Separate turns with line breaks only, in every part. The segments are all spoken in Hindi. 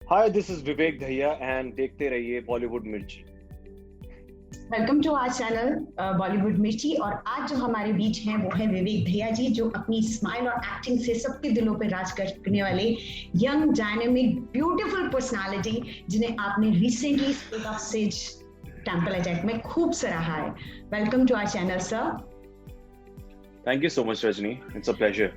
Hi this is Vivek Dahiya and देखते रहिए Bollywood Mirchi.
Welcome to our channel Bollywood Mirchi. और आज जो हमारे बीच हैं वो है विवेक दहिया जी, जो अपनी स्माइल और एक्टिंग से सबके दिलों पे राज करने वाले यंग डायनेमिक ब्यूटीफुल पर्सनालिटी, जिन्हें आपने रिसेंटली स्टेट ऑफ स्टेज टेम्पल अटैक में खूब सराहा है। Welcome to our channel sir.
Thank you so much Rajni, it's a pleasure.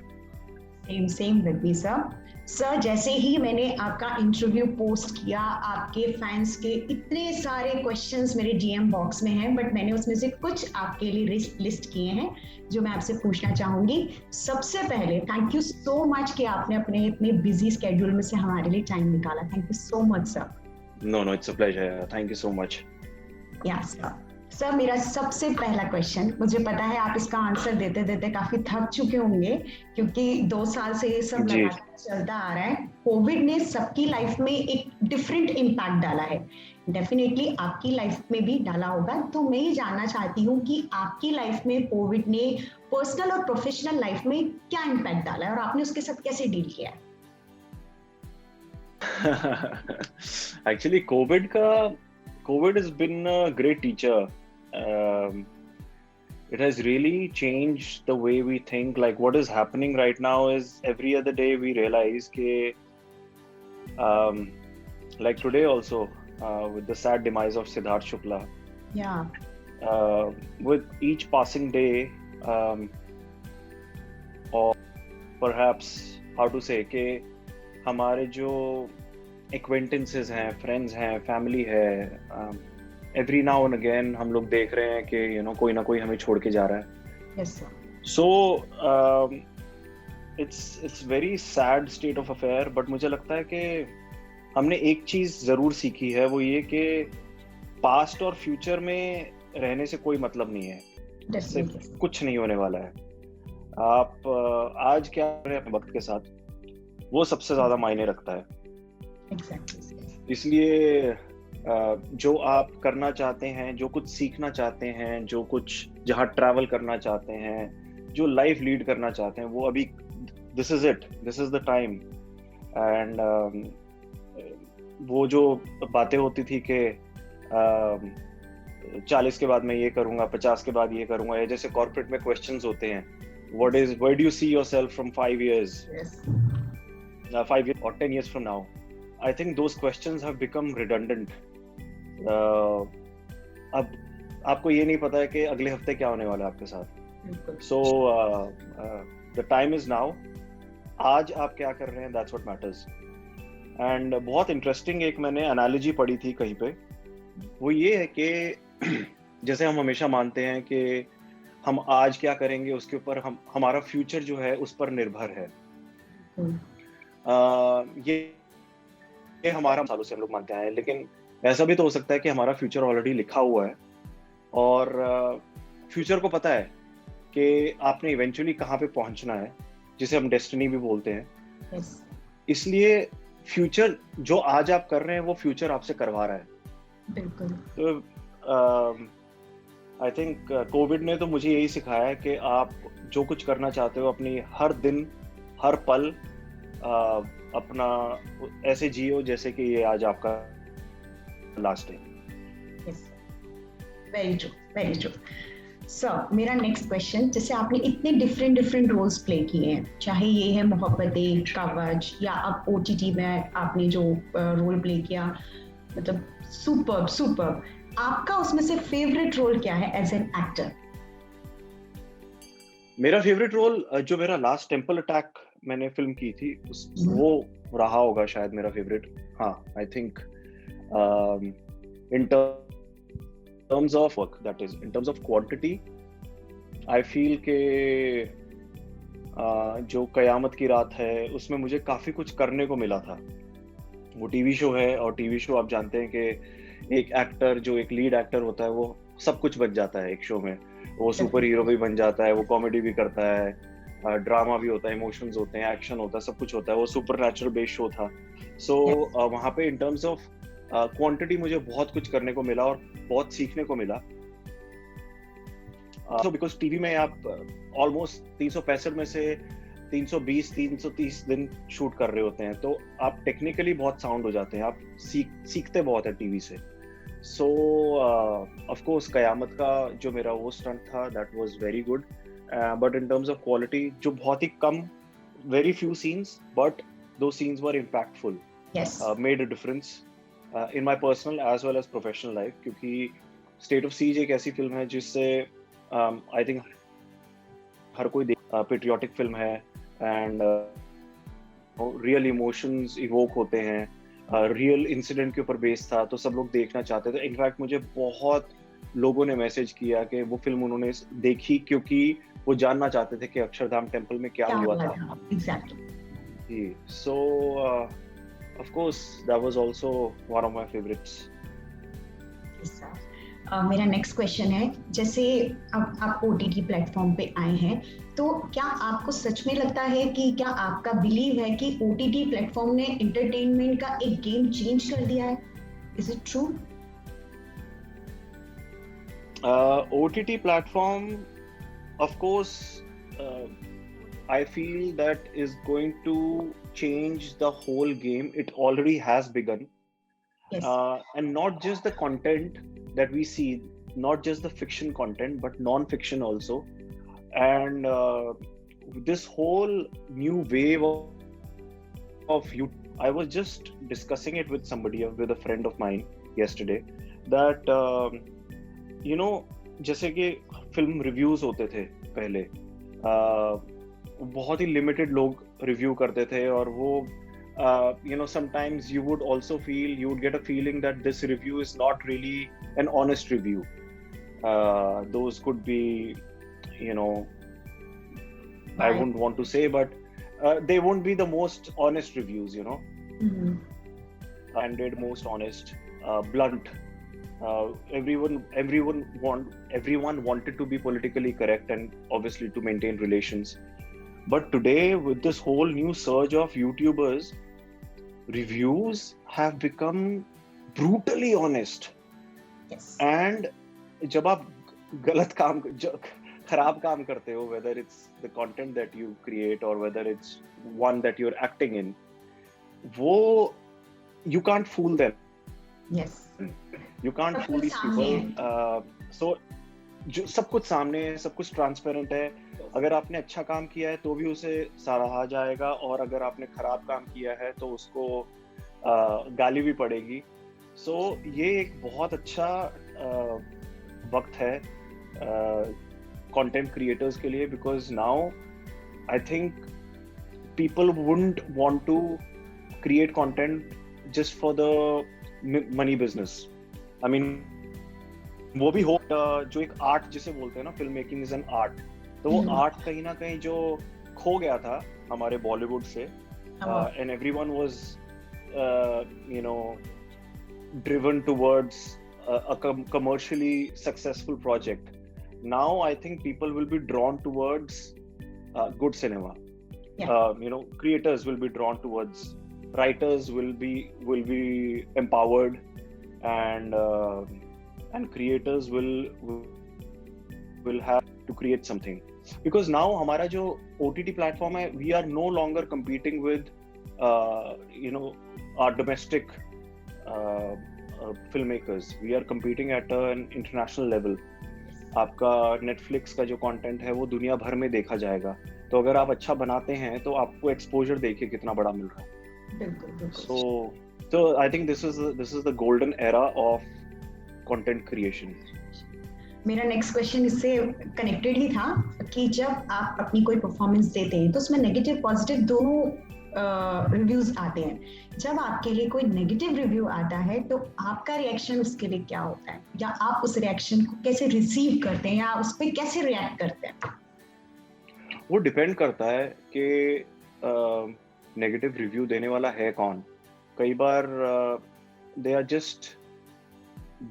Same with me sir. Sir, जैसे ही मैंने आपका इंटरव्यू पोस्ट किया, आपके फैंस के इतने सारे क्वेश्चंस मेरे डीएम बॉक्स में हैं, बट मैंने उसमें से कुछ आपके लिए लिस्ट किए हैं जो मैं आपसे पूछना चाहूंगी। सबसे पहले थैंक यू सो मच कि आपने अपने इतने बिजी स्केड्यूल में से हमारे लिए टाइम निकाला। Thank you so much sir.
No it's a pleasure, thank you so much.
Yes sir. Sir, मेरा सबसे पहला क्वेश्चन, मुझे पता है आप इसका आंसर देते देते काफी थक चुके होंगे, क्योंकि 2 साल से ये सब
जी
लगातार चलता आ रहा है। कोविड ने सबकी लाइफ में एक डिफरेंट इम्पैक्ट डाला है, डेफिनेटली आपकी लाइफ में भी डाला होगा। तो मैं ये जानना चाहती हूँ कि आपकी लाइफ में कोविड ने पर्सनल और प्रोफेशनल लाइफ में क्या इम्पैक्ट डाला है और आपने उसके साथ कैसे डील किया है?
Actually Covid has been a great teacher. um, it has really changed the way we think. Like what is happening right now is every other day we realize um, like today also, with the sad demise of Siddharth Shukla,
Yeah.
with each passing day, or perhaps how to say कि हमारे जो acquaintances हैं, friends हैं, family है, every now and again हम लोग देख रहे हैं कि कोई ना कोई हमें छोड़ के जा रहा है।
Yes sir.
So it's very sad state of affair, but मुझे लगता है कि हमने एक चीज जरूर सीखी है, वो ये कि पास्ट और फ्यूचर में रहने से कोई मतलब नहीं है, इससे कुछ नहीं होने वाला है। आप आज क्या कर रहे हैं अपने वक्त के साथ, वो सबसे ज्यादा मायने रखता है। इसलिए जो आप करना चाहते हैं, जो कुछ सीखना चाहते हैं, जो कुछ जहाँ ट्रैवल करना चाहते हैं, जो लाइफ लीड करना चाहते हैं, वो अभी this is the time. And वो जो बातें होती थी कि 40 के बाद मैं ये करूंगा, 50 के बाद ये करूंगा, या जैसे कॉर्पोरेट में क्वेश्चंस होते हैं, where do you see yourself from 5 years, 5 years or 10 years from now? I think those questions have become redundant. अब आपको ये नहीं पता है कि अगले हफ्ते क्या होने वाला है आपके साथ। So the time is now. आज आप क्या कर रहे हैं, that's what matters. And बहुत इंटरेस्टिंग एक मैंने एनालॉजी पढ़ी थी कहीं पे, वो ये है कि जैसे हम हमेशा मानते हैं कि हम आज क्या करेंगे उसके ऊपर हमारा फ्यूचर जो है उस पर निर्भर है। ये हमारा सालों से हम लोग मानते हैं, लेकिन ऐसा भी तो हो सकता है कि हमारा फ्यूचर ऑलरेडी लिखा हुआ है और फ्यूचर को पता है कि आपने इवेंचुअली कहाँ पे पहुंचना है, जिसे हम डेस्टिनी भी बोलते हैं। इसलिए फ्यूचर जो आज आप कर रहे हैं वो फ्यूचर आपसे करवा रहा है।
बिल्कुल।
तो आई थिंक कोविड ने तो मुझे यही सिखाया है कि आप जो कुछ करना चाहते हो अपनी हर दिन हर पल अपना ऐसे जियो जैसे कि ये आज आपका last day.
Very true, very true. Sir, मेरा नेक्स्ट क्वेश्चन, जैसे आपने इतने डिफरेंट रोल्स प्ले किए हैं, चाहे ये है मोहब्बतें, कवच, या अब ओटीटी में आपने जो रोल प्ले किया, मतलब सुपर्ब। आपका उसमें से फेवरेट रोल क्या है एज एन एक्टर?
मेरा फेवरेट रोल जो मेरा लास्ट टेम्पल अटैक मैंने फिल्म की थी, वो रहा होगा शायद मेरा फेवरेट। हाँ, I think in terms of work, that is in terms of quantity, I feel के जो कयामत की रात है उसमें मुझे काफी कुछ करने को मिला था। वो टीवी शो है, और टीवी शो आप जानते हैं कि एक एक्टर जो एक लीड एक्टर होता है वो सब कुछ बन जाता है एक शो में। वो सुपर हीरो भी बन जाता है, वो कॉमेडी भी करता है, ड्रामा भी होता है, इमोशंस होते हैं, एक्शन होता है, सब कुछ होता है। वो सुपर नेचुरल बेस्ड शो था। सो वहाँ पे इन टर्म्स ऑफ क्वांटिटी मुझे बहुत कुछ करने को मिला और बहुत सीखने को मिला। बिकॉज टीवी में आप ऑलमोस्ट 365 में से 320-330 दिन शूट कर रहे होते हैं, तो आप टेक्निकली बहुत साउंड हो जाते हैं, आप सीखते बहुत है टीवी से. सो ऑफ कोर्स कयामत का जो मेरा वो स्टंट था, that was very good, but in terms of quality जो बहुत ही कम, very few scenes, but those scenes were impactful,
Yes.
Made a difference in my personal as well as professional life. क्योंकि स्टेट ऑफ सीज एक ऐसी फिल्म है जिससे आई थिंक हर कोई पेट्रियोटिक फिल्म है, एंड रियल इमोशंस इवोक होते हैं, रियल इंसिडेंट के ऊपर बेस्ड था, तो सब लोग देखना चाहते थे. इनफैक्ट मुझे बहुत लोगों ने मैसेज किया कि वो फिल्म उन्होंने देखी क्योंकि वो जानना चाहते थे कि अक्षरधाम टेम्पल में क्या हुआ था.
Exactly.
जी, so of course that was also one of my favourites.
Yes, sir. मेरा नेक्स्ट क्वेश्चन है, जैसे अब आप OTT प्लेटफॉर्म पे आए हैं, तो क्या आपको सच में लगता है कि क्या आपका बिलीव है कि OTT प्लेटफॉर्म ने एंटरटेनमेंट का एक गेम चेंज कर दिया है? Is it true?
OTT platform, of course, I feel that is going to change the whole game. It already has begun.
Yes.
And not just the content that we see, not just the fiction content, but non-fiction also. And this whole new wave of you, I was just discussing it with somebody, with a friend of mine yesterday, that you know, जैसे कि फिल्म रिव्यूज होते थे पहले, बहुत ही लिमिटेड लोग रिव्यू करते थे, और वो you know, sometimes you would also feel, you would get a feeling that this review is not really an honest review. Those could be, you know, I wouldn't want to say, but they won't be the most honest reviews, you know.
Mm-hmm.
Candid, most honest, blunt. Everyone wanted to be politically correct and obviously to maintain relations. But today, with this whole new surge of YouTubers, reviews have become brutally honest.
Yes.
And जब आप गलत काम, खराब काम करते हो, whether it's the content that you create or whether it's one that you're acting in, वो you can't fool them.
Yes.
You can't fool these people. So जो सब कुछ सामने है, सब कुछ ट्रांसपेरेंट है. अगर आपने अच्छा काम किया है तो भी उसे सराहा जाएगा, और अगर आपने खराब काम किया है तो उसको गाली भी पड़ेगी. सो ये एक बहुत अच्छा वक्त है कंटेंट क्रिएटर्स के लिए, because now I think people wouldn't want to create content just for the money business. I mean वो भी हो, जो एक आर्ट जिसे बोलते हैं ना, film making is an art, तो वो आर्ट कहीं ना कहीं जो खो गया था हमारे बॉलीवुड से, and everyone was you know driven towards a commercially successful project. Now I think people will be drawn towards good cinema. You know, creators will be drawn towards, writers will be empowered, and creators will have to create something, because now हमारा जो OTT platform है, we are no longer competing with you know, our domestic filmmakers. We are competing at an international level. आपका Netflix का जो कंटेंट है वो दुनिया भर में देखा जाएगा, तो अगर आप अच्छा बनाते हैं तो आपको एक्सपोजर देखिए कितना बड़ा मिल रहा है. बिल्कुल. So I think this is the golden era of content creation.
मेरा नेक्स्ट क्वेश्चन इससे कनेक्टेड ही था कि जब आप अपनी कोई परफॉर्मेंस देते हैं तो उसमें नेगेटिव पॉजिटिव दोनों रिव्यूज आते हैं. जब आपके लिए कोई नेगेटिव रिव्यू आता है तो आपका रिएक्शन उसके लिए क्या होता है, या आप उस रिएक्शन को कैसे रिसीव करते हैं, या उस पर कैसे रिएक्ट करते हैं?
वो डिपेंड करता है कि नेगेटिव रिव्यू देने वाला है कौन. कई बार they are just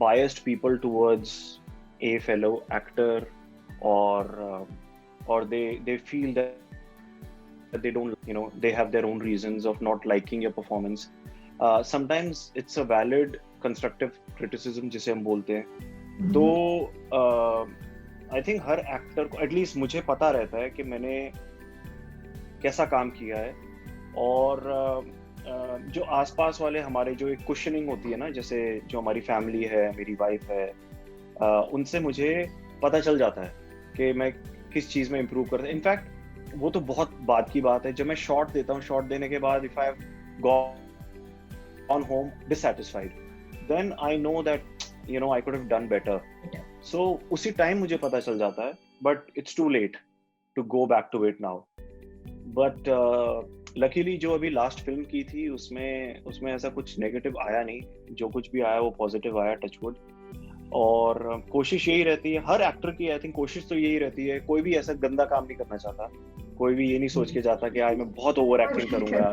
biased people towards a fellow actor, or they feel that they don't, you know, they have their own reasons of not liking your performance. Sometimes it's a valid constructive criticism जिसे हम बोलते हैं. तो I think हर एक्टर को, एटलीस्ट मुझे पता रहता है कि मैंने कैसा काम किया है, और जो आसपास वाले हमारे जो एक क्वेश्चनिंग होती है ना, जैसे जो हमारी फैमिली है, मेरी वाइफ है, उनसे मुझे पता चल जाता है कि मैं किस चीज़ में इम्प्रूव कर, इनफैक्ट वो तो बहुत बाद की बात है, जब मैं शॉट देता हूँ, शॉट देने के बाद if I have gone home dissatisfied, then I know that I could have done better. So उसी टाइम मुझे पता चल जाता है, but it's too late to go back to it now. But luckily जो अभी लास्ट फिल्म की थी उसमें ऐसा कुछ नेगेटिव आया नहीं, जो कुछ भी आया वो पॉजिटिव आया, टचवुड. और कोशिश यही रहती है हर एक्टर की, आई थिंक कोशिश तो यही रहती है, कोई भी ऐसा गंदा काम नहीं करना चाहता, कोई भी ये नहीं सोच के जाता कि आज मैं बहुत ओवर एक्टिंग करूंगा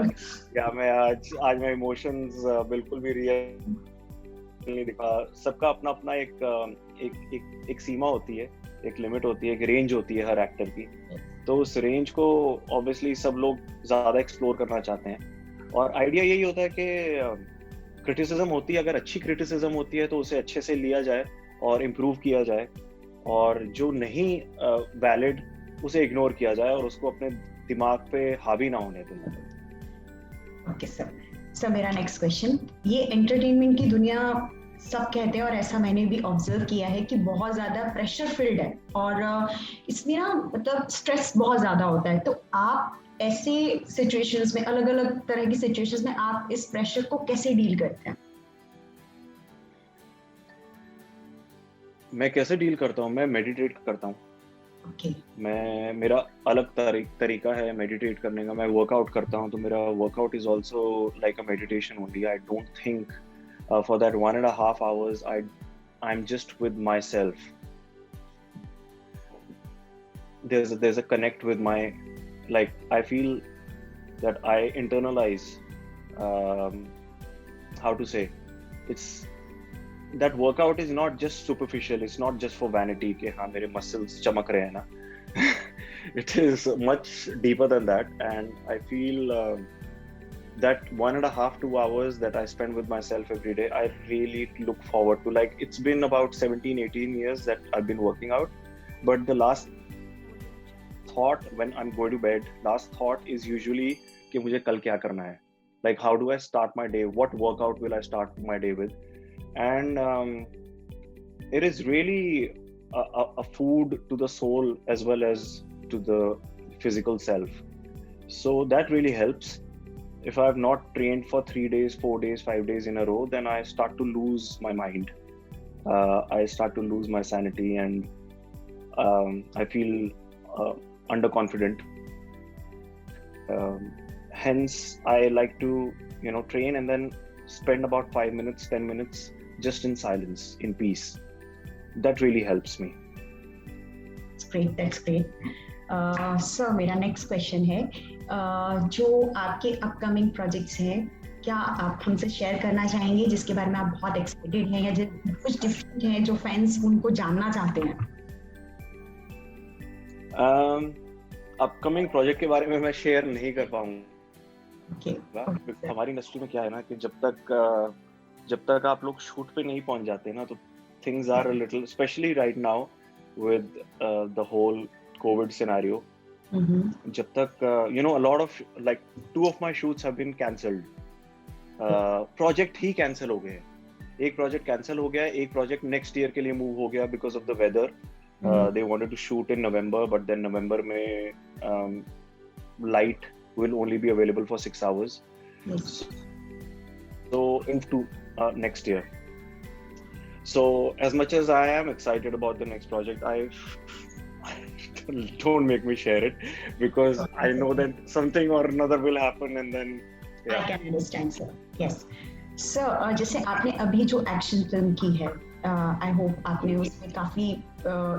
या मैं आज मैं इमोशंस बिल्कुल भी रियल नहीं दिखा. सबका अपना अपना एक सीमा होती है, एक लिमिट होती है, एक रेंज होती है हर एक्टर की. तो उस रेंज को ऑब्वियसली सब लोग ज्यादा एक्सप्लोर करना चाहते हैं, और आइडिया यही होता है कि क्रिटिसिज्म होती है, अगर अच्छी क्रिटिसिज्म होती है तो उसे अच्छे से लिया जाए और इम्प्रूव किया जाए, और जो नहीं वैलिड उसे इग्नोर किया जाए और उसको अपने दिमाग पे हावी ना होने देना.
ओके सर, मेरा नेक्स्ट क्वेश्चन, ये एंटरटेनमेंट की दुनिया सब कहते हैं और ऐसा मैंने भी ऑब्जर्व किया है कि बहुत ज्यादा प्रेशर फील्ड है और इसमें ना मतलब स्ट्रेस बहुत ज्यादा होता है. तो आप ऐसे सिचुएशंस में, अलग अलग तरह की सिचुएशंस में आप इस प्रेशर को कैसे डील करते हैं?
मैं कैसे डील करता हूँ? मैं मेडिटेट करता हूँ. मेरा अलग तरीका है मेडिटेट करने का. मैं वर्कआउट करता हूँ, तो मेरा workout is also like a meditation only. I don't think for that 1.5 hours I'm just with myself. There's a connect with my, like, I feel that I internalize, how to say, it's that workout is not just superficial, it's not just for vanity ke haan mere muscles chamak rahe hain na. It is much deeper than that, and I feel that 1.5-2 hours that I spend with myself every day, I really look forward to. Like, it's been about 17-18 years that I've been working out, but the last thought when I'm going to bed, last thought is usually कि मुझे कल क्या करना है. Like, how do I start my day? What workout will I start my day with? And it is really a food to the soul as well as to the physical self. So that really helps. If I have not trained for 3 days, 4 days, 5 days in a row, then I start to lose my mind. I start to lose my sanity, and I feel underconfident. Hence, I like to, train and then spend about 5 minutes, 10 minutes just in silence, in peace. That really helps me.
That's great. So, मेरा next question है, जो आपके अपकमिंग प्रोजेक्ट्स हैं, क्या आप हमसे शेयर करना चाहेंगे जिसके बारे में आप बहुत एक्साइटेड हैं या कुछ डिफरेंट हैं जो फैंस उनको जानना चाहते हैं?
अपकमिंग प्रोजेक्ट के बारे में मैं शेयर नहीं कर पाऊंगा.
Okay.
हमारी इंडस्ट्री में क्या है ना कि जब तक आप लोग शूट पे नहीं पहुंच जाते ना, तो things are a little, specially right now with the whole covid scenario. जब तक a lot of, like, 2 of my shoots have been cancelled. Project he cancel हो गए. एक प्रोजेक्ट कैंसिल हो गया, एक प्रोजेक्ट नेक्स्ट ईयर के लिए मूव हो गया because of the weather. They wanted to shoot in November, but then November में light will only be available for 6 hours.
Yes.
So into next year. So as much as I am excited about the next project, don't make me share it, because I know that something or another will happen, and then
I can understand, sir. Yes. So जैसे आपने अभी जो एक्शन फिल्म की है, I hope आपने उसमें काफी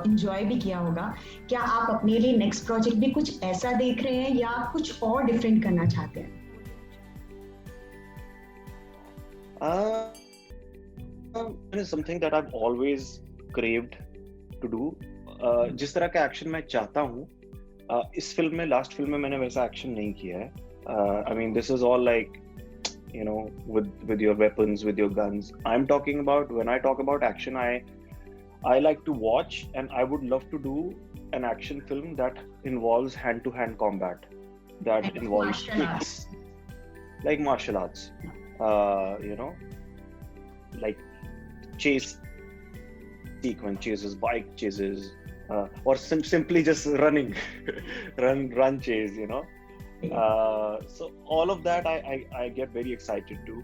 enjoy भी किया होगा. क्या आप अपने लिए नेक्स्ट प्रोजेक्ट भी कुछ ऐसा देख रहे हैं या कुछ और डिफरेंट करना चाहते हैं?
It is something that I've always craved to do. जिस तरह का एक्शन मैं चाहता हूँ, इस फिल्म में, लास्ट फिल्म में मैंने वैसा एक्शन नहीं किया है. I mean, this is all like, with your weapons, with your guns. I'm talking about, when I talk about action, I like to watch, and I would love to do an action film that involves hand-to-hand combat. that
Like
involves
martial
kicks,
arts.
like martial arts, you know, like chase sequence chases, bike chases, or simply just running, run chase, you know. So all of that I get very excited to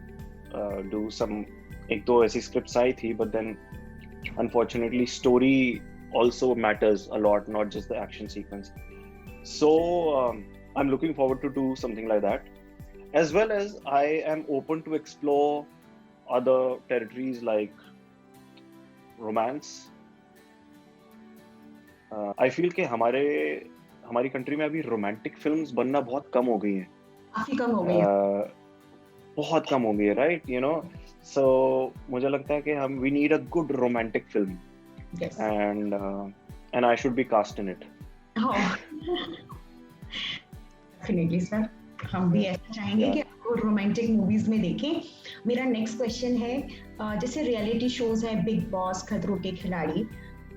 do some. एक तो ऐसी scripts आई थी, but then unfortunately story also matters a lot, not just the action sequence. So I'm looking forward to do something like that, as well as I am open to explore other territories like romance. I feel कि हमारी कंट्री में अभी रोमांटिक फिल्म्स बनना बहुत कम हो गई हैं.
काफी कम हो गई है.
बहुत कम हो गई है, राइट, यू नो. सो मुझे लगता है कि हम we need a good romantic film,
Yes.
And I should be cast in it.
Definitely sir, हम भी ऐसा चाहेंगे कि आपको रोमांटिक मूवीज में देखें. मेरा नेक्स्ट क्वेश्चन है, जैसे रियलिटी शोज है, बिग बॉस, खतरों के खिलाड़ी,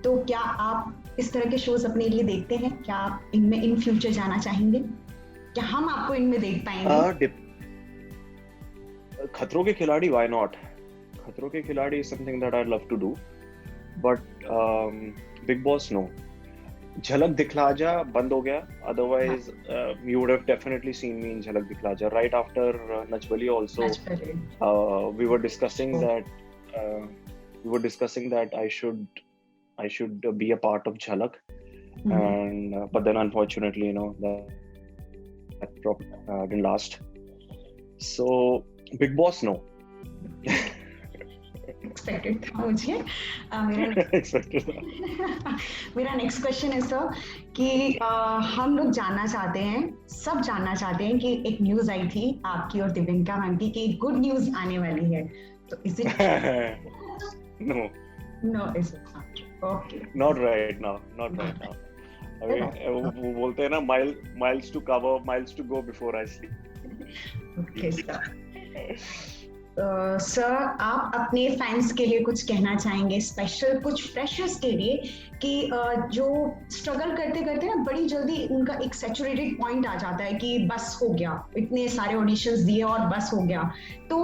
तो क्या आप इस तरह के शोज अपने लिए देखते हैं? क्या आप इनमें इन फ्यूचर जाना चाहेंगे? क्या हम आपको इनमें देख पाएंगे?
खतरों के खिलाड़ी, व्हाई नॉट? खतरों के खिलाड़ी is something that I'd love to do, but Big Boss no. झलक दिखला जा बंद हो गया, otherwise you would have definitely seen me in झलक दिखला जा right after Nach Bali also. We were discussing that I should be a part of Jhalak, and but then unfortunately, you know, that didn't last. So Big Boss no.
Expected था मुझे. मेरा नेक्स्ट क्वेश्चन है सर कि हम लोग जानना चाहते हैं, सब जानना चाहते हैं कि एक न्यूज आई थी आपकी और दिव्यंका मैम की कि गुड न्यूज आने वाली है, तो is it? No is it not? Okay,
not right now. अभी वो बोलते हैं ना, miles to cover, miles to go before I sleep.
Okay sir. Sir, आप अपने फैंस के लिए कुछ कहना चाहेंगे, स्पेशल कुछ फ्रेशर्स के लिए, कि जो स्ट्रगल करते करते ना बड़ी जल्दी उनका एक सैचुरेटेड पॉइंट आ जाता है कि बस हो गया, इतने सारे ऑडिशंस दिए और बस हो गया. तो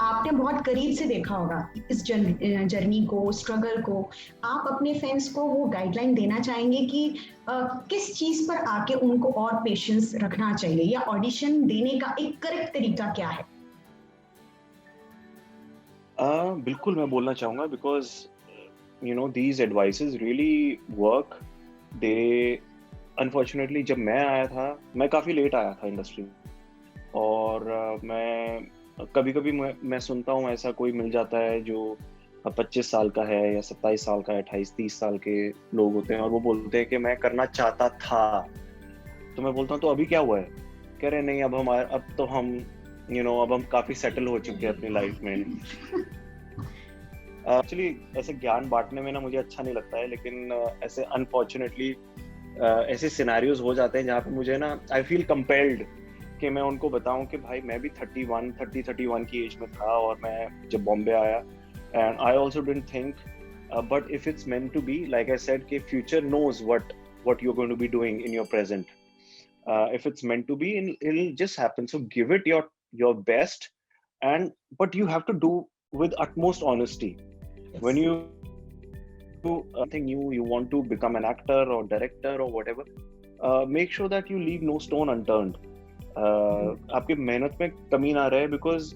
आपने बहुत करीब से देखा होगा इस जर्नी को, स्ट्रगल को. आप अपने फैंस को वो गाइडलाइन देना चाहेंगे कि किस चीज पर आके उनको और पेशेंस रखना चाहिए, या ऑडिशन देने का एक करेक्ट तरीका क्या है?
बिल्कुल मैं बोलना चाहूँगा, because you know these advices really work. They unfortunately जब मैं आया था, मैं काफ़ी लेट आया था इंडस्ट्री में, और मैं कभी मैं सुनता हूँ ऐसा कोई मिल जाता है जो 25 साल का है या 27 साल का है, 28-30 साल के लोग होते हैं, और वो बोलते हैं कि मैं करना चाहता था. तो मैं बोलता हूँ तो अभी क्या हुआ है? कह रहे नहीं, अब तो हम अब हम काफी सेटल हो चुके हैं अपनी लाइफ में. एक्चुअली ऐसे ज्ञान बांटने में ना मुझे अच्छा नहीं लगता है, लेकिन ऐसे अनफॉर्चुनेटली ऐसे सिनेरियोज हो जाते हैं जहाँ पे मुझे ना आई फील कंपेल्ड कि मैं उनको बताऊं कि भाई मैं भी 31 की एज में था, और मैं जब बॉम्बे आया, and I also didn't think, but if it's meant to be, like I said, कि future knows what you're going to be doing in your present. If it's meant to be, it'll just happen. So give it your best, but you have to do with utmost honesty. Yes. When you do something new, you want to become an actor or director or whatever, make sure that you leave no stone unturned. आपकी मेहनत में कमी ना रहे, because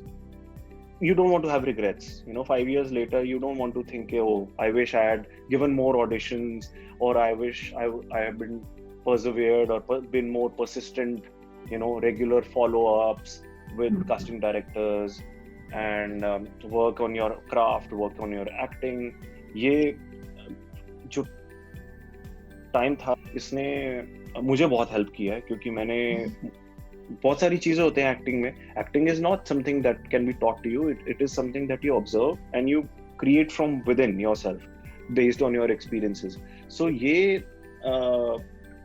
you don't want to have regrets. 5 years later, you don't want to think, oh, I wish I had given more auditions, or I wish I have been persevered or been more persistent, regular follow-ups with casting directors, and work on your craft, work on your acting. ये जो टाइम था, इसने मुझे बहुत हेल्प किया है, क्योंकि मैंने बहुत सारी चीजें होते हैं एक्टिंग में. Acting is not something that can be taught to you. It is something that you observe and you create from within yourself based on your experiences. So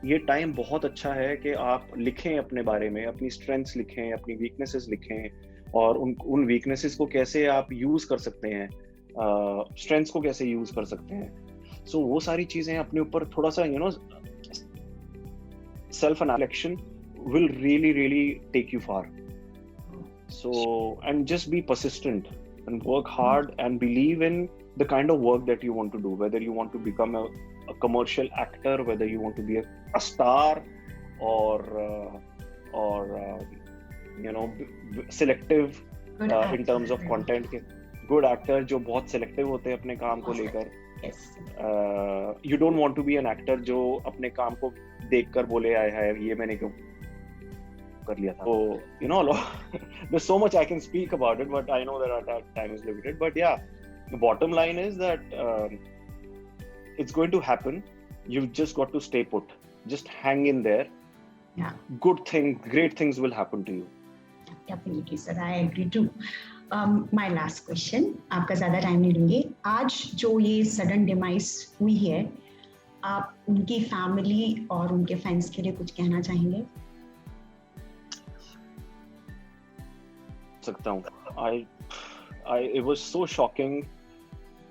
ये टाइम बहुत अच्छा है कि आप लिखें अपने बारे में, अपनी स्ट्रेंथ्स लिखें, अपनी वीकनेसेस लिखें, और उन वीकनेसेस को कैसे आप यूज कर सकते हैं, स्ट्रेंथ्स को कैसे यूज कर सकते हैं. सो वो सारी चीजें अपने ऊपर थोड़ा सा self analysis, will really, really take you far. So, and just be persistent and work hard and believe in the kind of work that you want to do, whether you want to become a commercial actor, whether you want to be a star, or selective in terms of content. Good actor जो बहुत selective होते हैं अपने काम को लेकर. You don't want to be an actor जो अपने काम को देखकर बोले आए है ये मैंने क्यों कर लिया था. So there's so much I can speak about it, but I know that our time is limited. But yeah, the bottom line is that it's going to happen. You've just got to stay put. Just hang in there.
Yeah.
Great things will happen to you.
Definitely, sir. I agree too. My last question. आपका ज़्यादा टाइम नहीं लूँगी. आज जो ये sudden demise हुई है, आप उनकी फैमिली और उनके फैंस के लिए कुछ कहना चाहेंगे?
सकता हूँ. It was so shocking.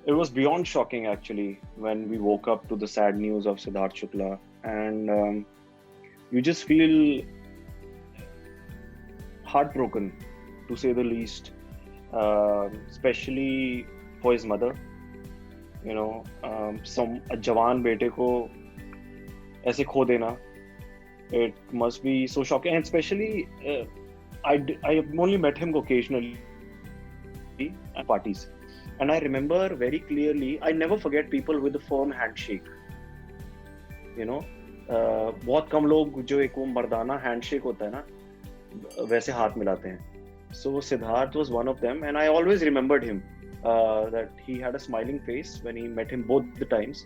It was beyond shocking actually when we woke up to the sad news of Siddharth Shukla, and you just feel heartbroken, to say the least, especially for his mother. Some जवान बेटे को ऐसे खो देना, it must be so shocking, and especially I only met him occasionally at parties, and I remember very clearly, I never forget people with a firm handshake. बहुत कम लोग जो एक वो मर्दाना हैंडशेक होता है ना वैसे हाथ मिलाते हैं. So Siddharth was one of them, and I always remembered him, that he had a smiling face when he met him both the times,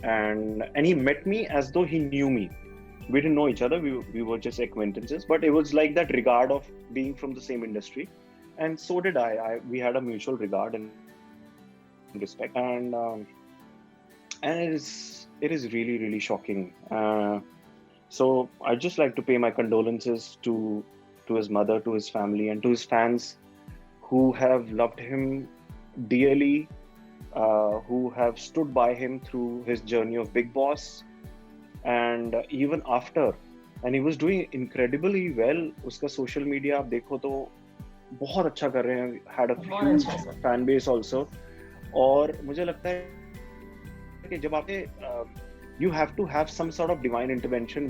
and he met me as though he knew me. We didn't know each other, we were just acquaintances, but it was like that regard of being from the same industry, and so did I. We had a mutual regard and respect, and it is really, really shocking. So I'd just like to pay my condolences to his mother, to his family, and to his fans who have loved him dearly, who have stood by him through his journey of Big Boss, and even after. And he was doing incredibly well. Uska social media आप देखो तो बहुत अच्छा कर रहे हैं. Had a huge fan base also. और मुझे लगता है कि जब आपने you have to have some sort of divine intervention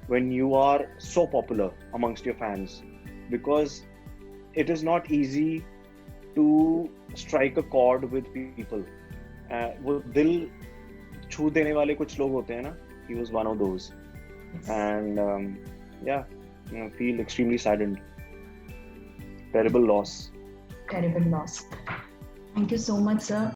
when you are so popular amongst your fans, because it is not easy to strike a chord with people. वो दिल छू देने वाले कुछ लोग होते हैं ना. He was one of those. Yes. And yeah, feel extremely saddened. Terrible loss.
Terrible loss. Thank you so much, sir.